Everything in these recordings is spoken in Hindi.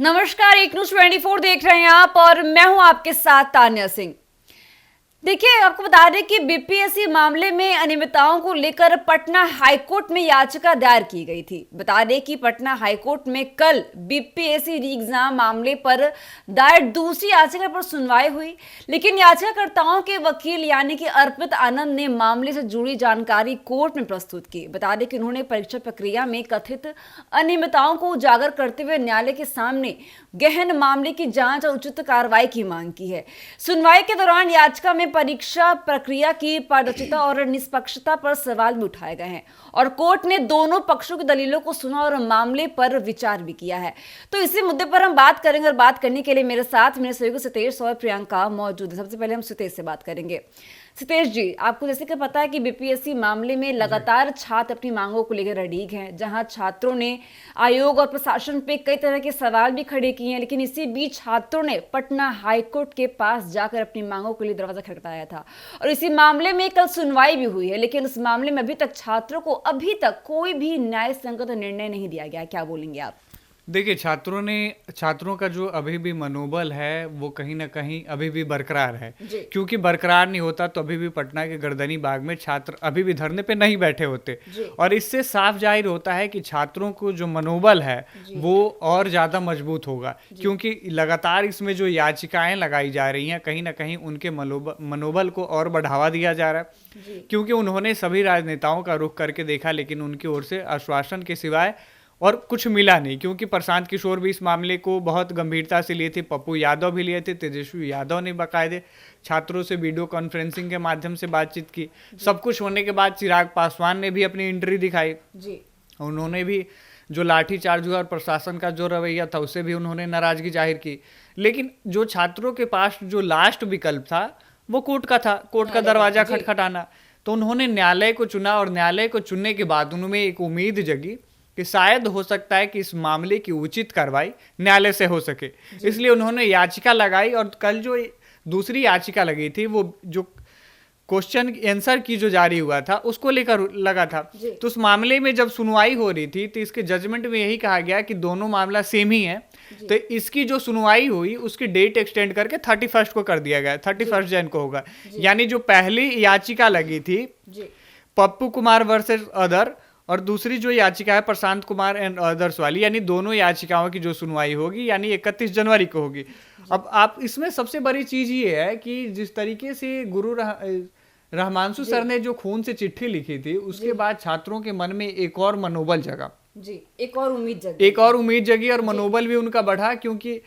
नमस्कार, एक न्यूज 24 देख रहे हैं आप और मैं हूं आपके साथ तान्या सिंह। देखिए, आपको बता दें कि बीपीएससी मामले में अनियमितताओं को लेकर पटना हाईकोर्ट में याचिका दायर की गई थी। बता दें कि पटना हाईकोर्ट में कल बीपीएससी री एग्जाम मामले पर दायर दूसरी याचिका पर सुनवाई हुई, लेकिन याचिकाकर्ताओं के वकील यानी कि अर्पित आनंद ने मामले से जुड़ी जानकारी कोर्ट में प्रस्तुत की। बता दें कि उन्होंने परीक्षा प्रक्रिया में कथित अनियमितताओं को उजागर करते हुए न्यायालय के सामने गहन मामले की जांच और उचित कार्रवाई की मांग की है। सुनवाई के दौरान याचिका में परीक्षा प्रक्रिया की पारदर्शिता और निष्पक्षता पर सवाल भी उठाए गए हैं और कोर्ट ने दोनों पक्षों की दलीलों को सुना और मामले पर विचार भी किया है। तो इसी मुद्दे पर हम बात करेंगे और बात करने के लिए मेरे साथ मेरे सहयोगी सितेश और प्रियंका मौजूद है। सबसे पहले हम सितेश से बात करेंगे। सितेश जी, आपको जैसे कि पता है कि बीपीएससी मामले में लगातार छात्र अपनी मांगों को लेकर अड़िग हैं, जहां छात्रों ने आयोग और प्रशासन पे कई तरह के सवाल भी खड़े किए हैं, लेकिन इसी बीच छात्रों ने पटना हाईकोर्ट के पास जाकर अपनी मांगों के लिए दरवाजा खटखटाया था और इसी मामले में कल सुनवाई भी हुई है। लेकिन उस मामले में अभी तक छात्रों को अभी तक कोई भी न्याय संगत निर्णय नहीं दिया गया। क्या बोलेंगे आप? देखिए, छात्रों का जो अभी भी मनोबल है वो कहीं ना कहीं अभी भी बरकरार है, क्योंकि बरकरार नहीं होता तो अभी भी पटना के गर्दनी बाग में छात्र अभी भी धरने पे नहीं बैठे होते। और इससे साफ जाहिर होता है कि छात्रों को जो मनोबल है वो और ज़्यादा मजबूत होगा, क्योंकि लगातार इसमें जो याचिकाएं लगाई जा रही हैं कहीं ना कहीं उनके मनोबल को और बढ़ावा दिया जा रहा है, क्योंकि उन्होंने सभी राजनेताओं का रुख करके देखा लेकिन उनकी ओर से आश्वासन के सिवाय और कुछ मिला नहीं। क्योंकि प्रशांत किशोर भी इस मामले को बहुत गंभीरता से लिए थे, पप्पू यादव भी लिए थे, तेजस्वी यादव ने बाकायदे छात्रों से वीडियो कॉन्फ्रेंसिंग के माध्यम से बातचीत की। सब कुछ होने के बाद चिराग पासवान ने भी अपनी एंट्री दिखाई। उन्होंने भी जो लाठीचार्ज हुआ और प्रशासन का जो रवैया था उससे भी उन्होंने नाराजगी जाहिर की। लेकिन जो छात्रों के पास जो लास्ट विकल्प था वो कोर्ट का था, कोर्ट का दरवाजा खटखटाना। तो उन्होंने न्यायालय को चुना और न्यायालय को चुनने के बाद उनमें एक उम्मीद जगी कि शायद हो सकता है कि इस मामले की उचित कार्रवाई न्यायालय से हो सके, इसलिए उन्होंने याचिका लगाई। और कल जो दूसरी याचिका लगी थी वो जो क्वेश्चन आंसर की जो जारी हुआ था उसको लेकर लगा था। तो उस मामले में जब सुनवाई हो रही थी तो इसके जजमेंट में यही कहा गया कि दोनों मामला सेम ही है। तो इसकी जो सुनवाई हुई उसकी डेट एक्सटेंड करके 31 को कर दिया गया, 31 जैन को होगा। यानी जो पहली याचिका लगी थी पप्पू कुमार वर्सेस अदर और दूसरी जो याचिका है प्रशांत कुमार एंड अदर्स वाली, यानी दोनों याचिकाओं की जो सुनवाई होगी यानी 31 जनवरी को होगी। अब आप इसमें सबसे बड़ी चीज ये है कि जिस तरीके से रहमांशु सर ने जो खून से चिट्ठी लिखी थी उसके बाद छात्रों के मन में एक और मनोबल जगा, एक और उम्मीद जगी और मनोबल भी उनका बढ़ा, क्योंकि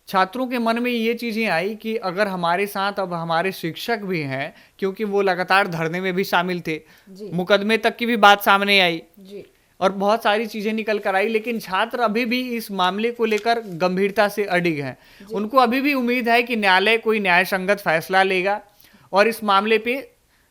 छात्रों के मन में ये चीजें आई कि अगर हमारे साथ अब हमारे शिक्षक भी हैं, क्योंकि वो लगातार धरने में भी शामिल थे, मुकदमे तक की भी बात सामने आई और बहुत सारी चीजें निकल कर आई, लेकिन छात्र अभी भी इस मामले को लेकर गंभीरता से अडिग हैं। उनको अभी भी उम्मीद है कि न्यायालय कोई न्याय संगत फैसला लेगा और इस मामले पे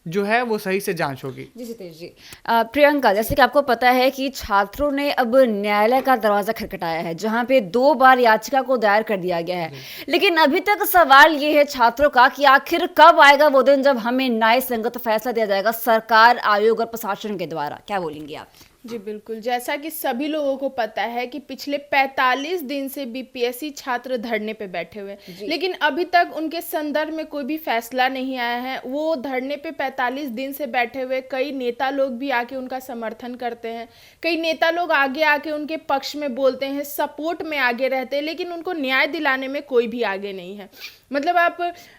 जो है वो सही से जांच होगी। जी सितेश जी। प्रियंका, जैसे कि आपको पता है कि छात्रों ने अब न्यायालय का दरवाजा खटखटाया है, जहां पे 2 बार याचिका को दायर कर दिया गया है, लेकिन अभी तक सवाल ये है छात्रों का कि आखिर कब आएगा वो दिन जब हमें न्याय संगत फैसला दिया जाएगा सरकार, आयोग और प्रशासन के द्वारा। क्या बोलेंगे आप? जी बिल्कुल, जैसा कि सभी लोगों को पता है कि पिछले 45 दिन से बीपीएससी छात्र धरने पे बैठे हुए हैं, लेकिन अभी तक उनके संदर्भ में कोई भी फैसला नहीं आया है। वो धरने पे 45 दिन से बैठे हुए, कई नेता लोग भी आके उनका समर्थन करते हैं, कई नेता लोग आगे आके उनके पक्ष में बोलते हैं, सपोर्ट में आगे रहते हैं, लेकिन उनको न्याय दिलाने में कोई भी आगे नहीं है। मतलब आप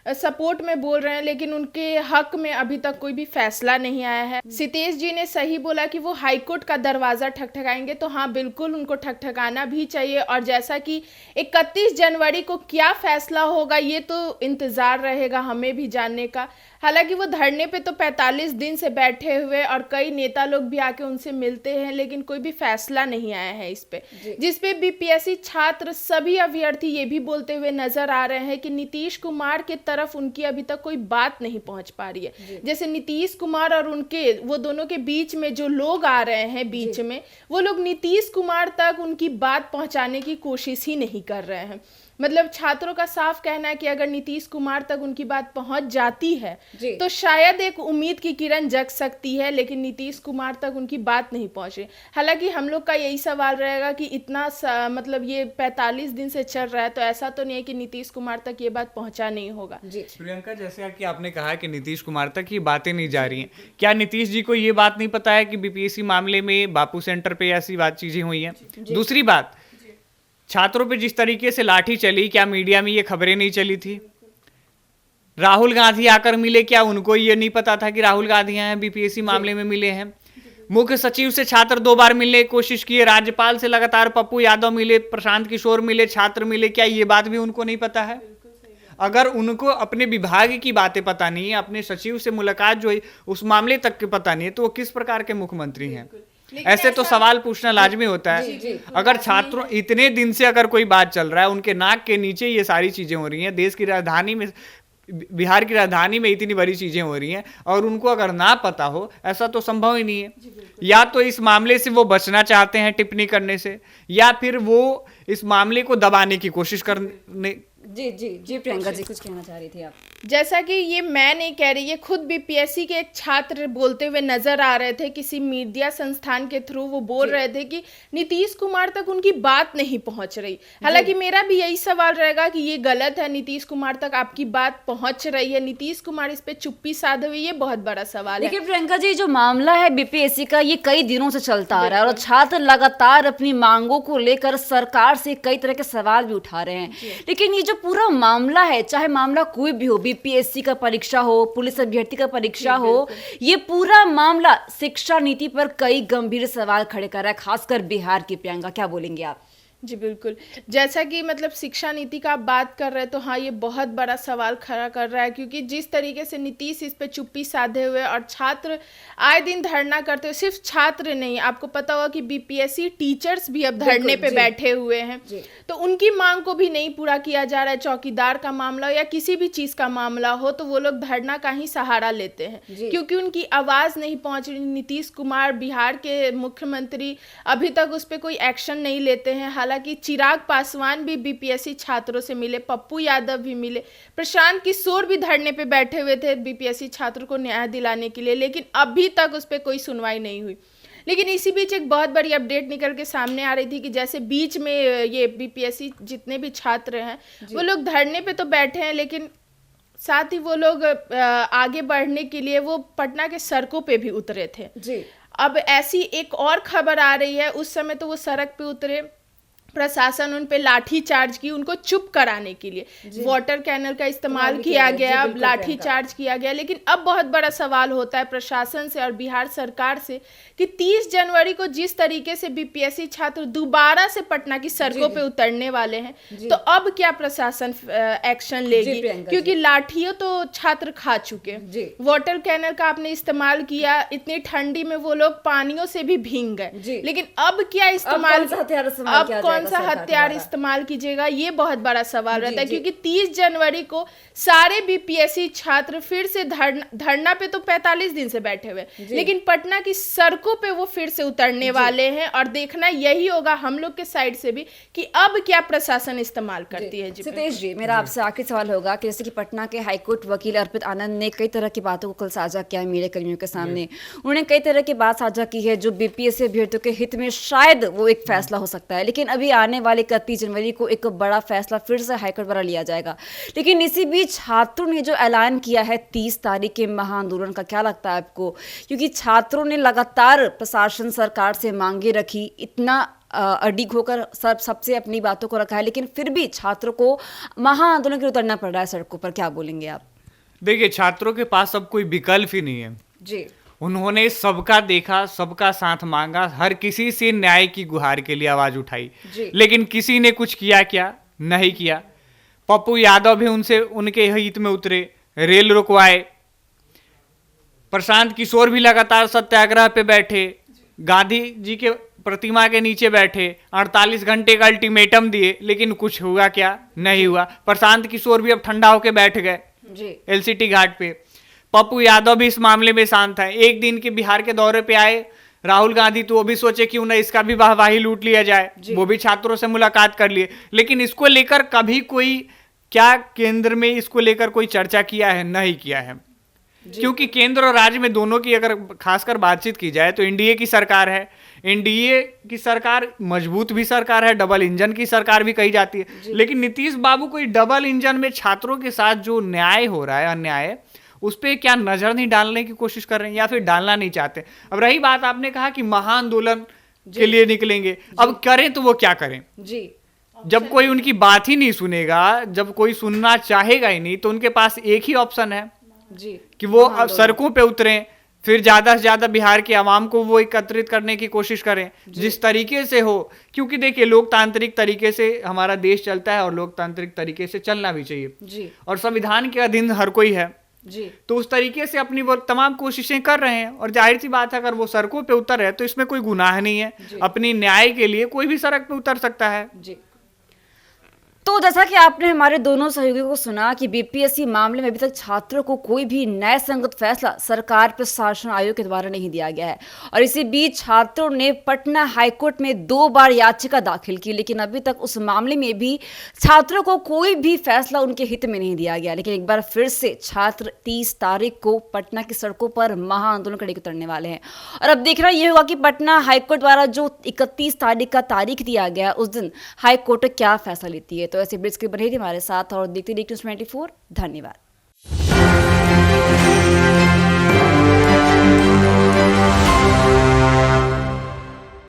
सपोर्ट में बोल रहे हैं लेकिन उनके हक में अभी तक कोई भी फैसला नहीं आया है। सितेश जी ने सही बोला कि वो हाईकोर्ट का दरवाजा ठकठकाएंगे, तो हाँ बिल्कुल उनको ठकठकाना भी चाहिए। और जैसा कि 31 जनवरी को क्या फैसला होगा ये तो इंतजार रहेगा हमें भी जानने का। हालांकि वो धरने पे तो 45 दिन से बैठे हुए और कई नेता लोग भी आके उनसे मिलते हैं, लेकिन कोई भी फैसला नहीं आया है इस पे, जिस पे बीपीएससी छात्र सभी अभ्यर्थी ये भी बोलते हुए नजर आ रहे हैं कि नीतीश कुमार के तरफ उनकी अभी तक कोई बात नहीं पहुंच पा रही है। जैसे नीतीश कुमार और उनके वो दोनों के बीच में जो लोग आ रहे हैं बीच में, वो लोग नीतीश कुमार तक उनकी बात पहुंचाने की कोशिश ही नहीं कर रहे हैं। मतलब छात्रों का साफ कहना है कि अगर नीतीश कुमार तक उनकी बात पहुंच जाती है जी। तो शायद एक उम्मीद की किरण जग सकती है, लेकिन नीतीश कुमार तक उनकी बात नहीं पहुंची। हालांकि हम लोग का यही सवाल रहेगा कि इतना मतलब ये 45 दिन से चल रहा है, तो ऐसा तो नहीं है कि नीतीश कुमार तक ये बात पहुंचा नहीं होगा। जी प्रियंका, जैसे कि आपने कहा कि नीतीश कुमार तक ये बातें नहीं जा रही हैं, क्या नीतीश जी को ये बात नहीं पता है कि बीपीएससी मामले में बापू सेंटर पे ऐसी बात चीजें हुई हैं? दूसरी बात, छात्रों पे जिस तरीके से लाठी चली, क्या मीडिया में ये खबरें नहीं चली थी? राहुल गांधी आकर मिले, क्या उनको ये नहीं पता था कि राहुल गांधी हैं बीपीएससी मामले में मिले हैं? मुख्य सचिव से छात्र 2 बार मिलने की कोशिश किए, राज्यपाल से लगातार पप्पू यादव मिले, प्रशांत किशोर मिले, छात्र मिले, क्या ये बात भी उनको नहीं पता है? अगर उनको अपने विभाग की बातें पता नहीं है, अपने सचिव से मुलाकात जो है उस मामले तक के पता नहीं है, तो वो किस प्रकार के मुख्यमंत्री हैं? ऐसे तो सवाल पूछना लाजमी होता है। अगर छात्रों इतने दिन से अगर कोई बात चल रहा है, उनके नाक के नीचे ये सारी चीजें हो रही हैं, देश की राजधानी में, बिहार की राजधानी में इतनी बड़ी चीजें हो रही हैं, और उनको अगर ना पता हो, ऐसा तो संभव ही नहीं है। या तो इस मामले से वो बचना चाहते हैं टिप्पणी करने से, या फिर वो इस मामले को दबाने की कोशिश करने। जी जी जी प्रियंका जी, कुछ कहना चाह रही थी आप? जैसा कि ये मैं नहीं कह रही, ये खुद बीपीएससी के एक छात्र बोलते हुए नजर आ रहे थे, किसी मीडिया संस्थान के थ्रू वो बोल रहे थे कि नीतीश कुमार तक उनकी बात नहीं पहुंच रही। हालांकि मेरा भी यही सवाल रहेगा कि ये गलत है, नीतीश कुमार तक आपकी बात पहुंच रही है, नीतीश कुमार इस पे चुप्पी साधे हुए, ये बहुत बड़ा सवाल है। देखिए प्रियंका जी, जो मामला है बीपीएससी का, ये कई दिनों से चलता आ रहा है और छात्र लगातार अपनी मांगों को लेकर सरकार से कई तरह के सवाल भी उठा रहे हैं। लेकिन ये जो पूरा मामला है, चाहे मामला कोई भी हो, बीपीएससी का परीक्षा हो, पुलिस अभ्यर्थी का परीक्षा हो, ये पूरा मामला शिक्षा नीति पर कई गंभीर सवाल खड़े कर रहा है, खासकर बिहार की। प्रियंका, क्या बोलेंगे आप? जी बिल्कुल, जैसा कि मतलब शिक्षा नीति का आप बात कर रहे हैं, तो हाँ ये बहुत बड़ा सवाल खड़ा कर रहा है, क्योंकि जिस तरीके से नीतीश इस पे चुप्पी साधे हुए और छात्र आए दिन धरना करते हुए, सिर्फ छात्र नहीं, आपको पता होगा कि बीपीएससी टीचर्स भी अब धरने पे बैठे हुए हैं, तो उनकी मांग को भी नहीं पूरा किया जा रहा है। चौकीदार का मामला हो या किसी भी चीज़ का मामला हो, तो वो लोग धरना का ही सहारा लेते हैं, क्योंकि उनकी आवाज़ नहीं पहुँच रही। नीतीश कुमार बिहार के मुख्यमंत्री अभी तक उस पर कोई एक्शन नहीं लेते हैं। हालांकि चिराग पासवान भी बीपीएससी छात्रों से मिले, पप्पू यादव भी मिले, प्रशांत किशोर भी धरने पे बैठे हुए थे बीपीएससी छात्रों को न्याय दिलाने के लिए, लेकिन अभी तक उस पर कोई सुनवाई नहीं हुई। लेकिन इसी बीच एक बहुत बड़ी अपडेट निकल के सामने आ रही थी कि जैसे बीच में ये बीपीएससी जितने भी छात्र हैं वो लोग धरने पे तो बैठे हैं, लेकिन साथ ही वो लोग आगे बढ़ने के लिए वो पटना के सड़कों पे भी उतरे थे। अब ऐसी एक और खबर आ रही है, उस समय तो वो सड़क पे उतरे, प्रशासन उन पे लाठी चार्ज की, उनको चुप कराने के लिए वाटर कैनल का इस्तेमाल किया गया, अब लाठी चार्ज किया गया। लेकिन अब बहुत बड़ा सवाल होता है प्रशासन से और बिहार सरकार से कि 30 जनवरी को जिस तरीके से बीपीएससी छात्र दोबारा से पटना की सड़कों पे उतरने वाले हैं, तो अब क्या प्रशासन एक्शन लेगी? क्योंकि लाठियों तो छात्र खा चुके, वाटर कैनल का आपने इस्तेमाल किया, इतनी ठंडी में वो लोग पानियों से भी भीग गए, लेकिन अब क्या इस्तेमाल, अब कौन सा हथियार इस्तेमाल कीजिएगा, ये बहुत बड़ा सवाल रहता है। क्योंकि 30 जनवरी को सारे बीपीएससी छात्र फिर से धरना पे तो 45 दिन से बैठे हुए, लेकिन पटना की सड़कों पे वो फिर से उतरने वाले हैं, और देखना यही होगा हम लोग के साइड से भी कि अब क्या प्रशासन इस्तेमाल करती है। सितेश जी, मेरा आपसे आखिरी सवाल होगा कि जैसे कि पटना के हाईकोर्ट वकील अर्पित आनंद ने कई तरह की बातों को कल साझा किया मीडिया कर्मियों के सामने, उन्होंने कई तरह की बात साझा की है जो बीपीएससी अभ्यर्थियों के हित में शायद वो एक फैसला हो सकता है, लेकिन अभी आने वाले 31 जनवरी को एक बड़ा फैसला फिर से हाईकोर्ट द्वारा लिया जाएगा। लेकिन इसी बीच छात्रों ने जो ऐलान किया है 30 तारीख के महाआंदोलन का, क्या लगता है आपको? क्योंकि छात्रों ने लगातार प्रशासन सरकार से मांगे रखी, इतना अडिग होकर सबसे अपनी बातों को रखा है, लेकिन फिर भी छात्रों को महाआंदोलन के लिए उतरना पड़ रहा है सड़कों पर। क्या बोलेंगे आप? देखिए, छात्रों के पास अब कोई विकल्प ही नहीं है जी। उन्होंने सबका देखा, सबका साथ मांगा, हर किसी से न्याय की गुहार के लिए आवाज उठाई, लेकिन किसी ने कुछ किया क्या? नहीं किया। पप्पू यादव भी उनके हित में उतरे, रेल रुकवाए, प्रशांत किशोर भी लगातार सत्याग्रह पे बैठे, गांधी जी के प्रतिमा के नीचे बैठे, 48 घंटे का अल्टीमेटम दिए, लेकिन कुछ हुआ क्या? नहीं हुआ। प्रशांत किशोर भी अब ठंडा होके बैठ गए एलसीटी घाट पे। पप्पू यादव भी इस मामले में शांत है। एक दिन के बिहार के दौरे पे आए, राहुल गांधी तो वो भी सोचे क्यों ना इसका भी वाहवाही लूट लिया जाए, वो भी छात्रों से मुलाकात कर लिए, लेकिन इसको लेकर कभी कोई क्या केंद्र में इसको लेकर कोई चर्चा किया है? नहीं किया है। क्योंकि केंद्र और राज्य में दोनों की अगर खासकर बातचीत की जाए तो एनडीए की सरकार है। एनडीए की सरकार मजबूत भी सरकार है, डबल इंजन की सरकार भी कही जाती है, लेकिन नीतीश बाबू कोई डबल इंजन में छात्रों के साथ जो न्याय हो रहा है, अन्याय, उस पर क्या नजर नहीं डालने की कोशिश कर रहे हैं या फिर डालना नहीं चाहते? अब रही बात, आपने कहा कि महाआंदोलन के लिए निकलेंगे, अब करें तो वो क्या करें जी? जब कोई उनकी बात ही नहीं सुनेगा, जब कोई सुनना चाहेगा ही नहीं, तो उनके पास एक ही ऑप्शन है जी कि वो अब सड़कों पे उतरें, फिर ज्यादा से ज्यादा बिहार के आवाम को वो एकत्रित करने की कोशिश करें जिस तरीके से हो। क्योंकि देखिए, लोकतांत्रिक तरीके से हमारा देश चलता है और लोकतांत्रिक तरीके से चलना भी चाहिए जी और संविधान के अधीन हर कोई है, जी। तो उस तरीके से अपनी वो तमाम कोशिशें कर रहे हैं। और जाहिर सी बात है, अगर वो सड़कों पे उतर है तो इसमें कोई गुनाह नहीं है, अपनी न्याय के लिए कोई भी सड़क पे उतर सकता है। जी। तो जैसा कि आपने हमारे दोनों सहयोगियों को सुना कि बीपीएससी मामले में अभी तक छात्रों को कोई भी न्याय संगत फैसला सरकार प्रशासन आयोग के द्वारा नहीं दिया गया है, और इसी बीच छात्रों ने पटना हाईकोर्ट में 2 बार याचिका दाखिल की, लेकिन अभी तक उस मामले में भी छात्रों को कोई भी फैसला उनके हित में नहीं दिया गया। लेकिन एक बार फिर से छात्र 30 तारीख को पटना की सड़कों पर महाआंदोलन करने उतरने वाले हैं, और अब देखना यह होगा कि पटना हाईकोर्ट द्वारा जो 31 तारीख का तारीख दिया गया, उस दिन हाईकोर्ट क्या फैसला लेती है। तो ऐसे ब्रिज के बने रहिए हमारे साथ और देखते रहिए न्यूज़ 24। धन्यवाद।